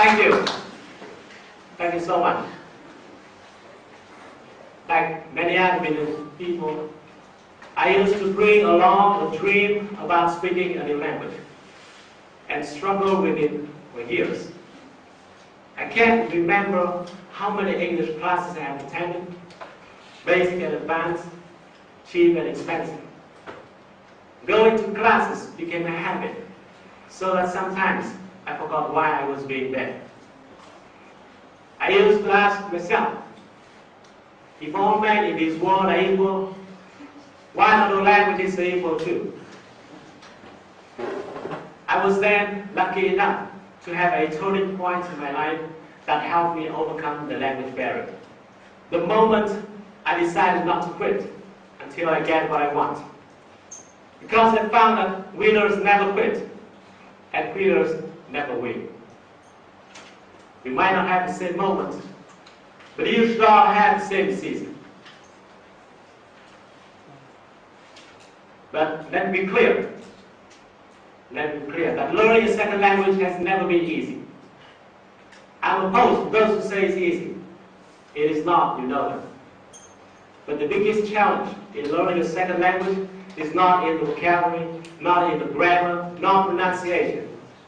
Thank you. Thank you so much. Like many other million people, I used to bring along a dream about speaking a new language and struggle with it for years. I can't remember how many English classes I have attended, basic and advanced, cheap and expensive. Going to classes became a habit, so that sometimes I forgot why I was being there. I used to ask myself, if all men in this world are equal, why not all languages are equal too? I was then lucky enough to have a turning point in my life that helped me overcome the language barrier. The moment I decided not to quit until I get what I want. Because I found that winners never quit and quitters never win. You might not have the same moment, but you should all have the same season. But let me be clear. Let me be clear that learning a second language has never been easy. I'm opposed to those who say it's easy. It is not, you know that. But the biggest challenge in learning a second language is not in the vocabulary, not in the grammar, not pronunciation.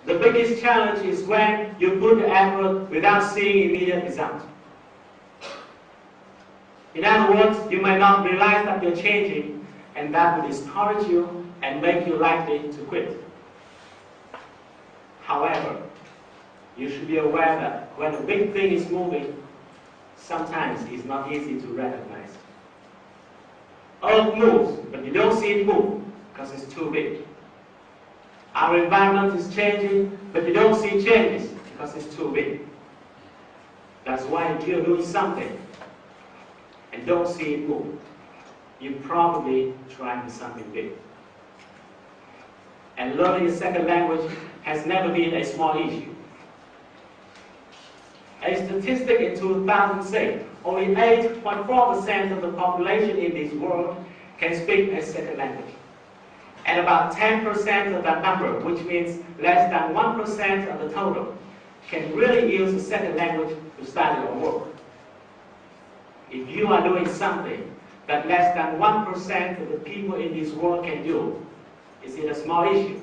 The biggest challenge is when you put the effort without seeing immediate results. In other words, you might not realize that you're changing, and that will discourage you and make you likely to quit. However, you should be aware that when a big thing is moving, sometimes it's not easy to recognize. Earth moves, but you don't see it move because it's too big. Our environment is changing, but you don't see changes because it's too big. That's why if you're doing something and don't see it move, you're probably trying something big. And learning a second language has never been a small issue. A statistic in 2006, only 8.4% of the population in this world can speak a second language. And about 10% of that number, which means less than 1% of the total, can really use a second language to study or work. If you are doing something that less than 1% of the people in this world can do, is it a small issue?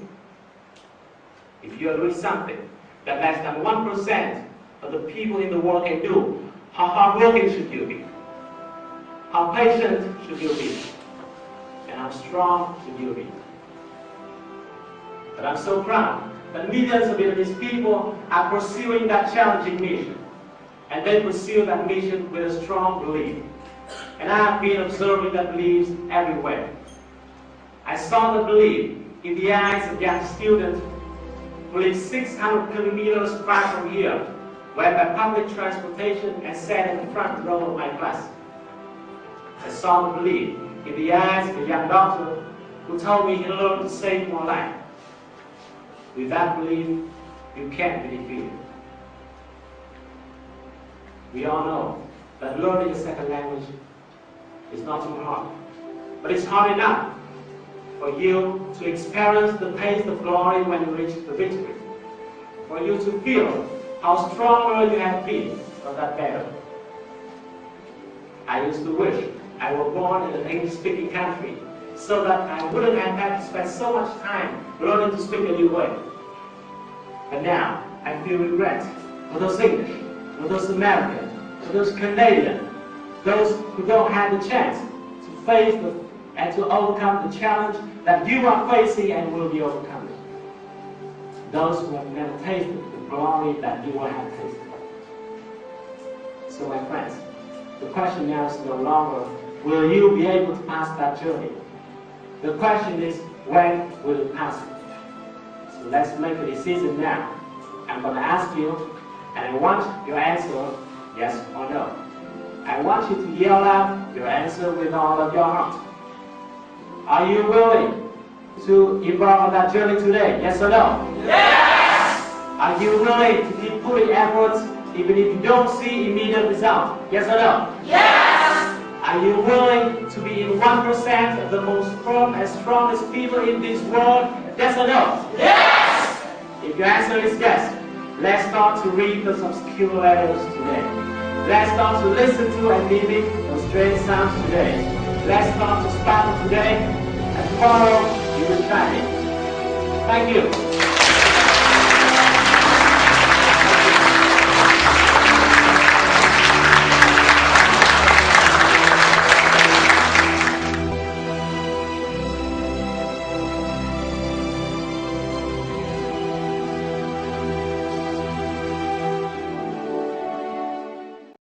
If you are doing something that less than 1% of the people in the world can do, how hardworking should you be? How patient should you be? And how strong should you be? But I'm so proud that millions of Vietnamese people are pursuing that challenging mission. And they pursue that mission with a strong belief. And I have been observing that belief everywhere. I saw the belief in the eyes of young students who live 600 kilometers far from here, went by public transportation and sat in the front row of my class. I saw the belief in the eyes of a young doctor who told me he learned to save more life. With that belief, you can't be defeated. We all know that learning a second language is not too hard, but it's hard enough for you to experience the taste of glory when you reach the victory, for you to feel how stronger you have been for that battle. I used to wish I were born in an English-speaking country so that I wouldn't have had to spend so much time learning to speak a new way. But now, I feel regret for those English, for those Americans, for those Canadians, those who don't have the chance to face and to overcome the challenge that you are facing and will be overcoming. Those who have never tasted the glory that you will have tasted. So my friends, the question now is no longer, will you be able to pass that journey? The question is, when will you pass it? So let's make a decision now. I'm going to ask you, and I want your answer, yes or no. I want you to yell out your answer with all of your heart. Are you willing to embark on that journey today? Yes or no? Yes! Are you willing to keep putting efforts even if you don't see immediate results? Yes or no? Yes! Are you willing to be in 1% of the most firm and strongest people in this world? Yes or no? Yes! If your answer is yes, Let's start to read those obscure letters today. Let's start to listen to and mimic those strange sounds today. Let's start to sparkle today, and tomorrow you will try it. Thank you.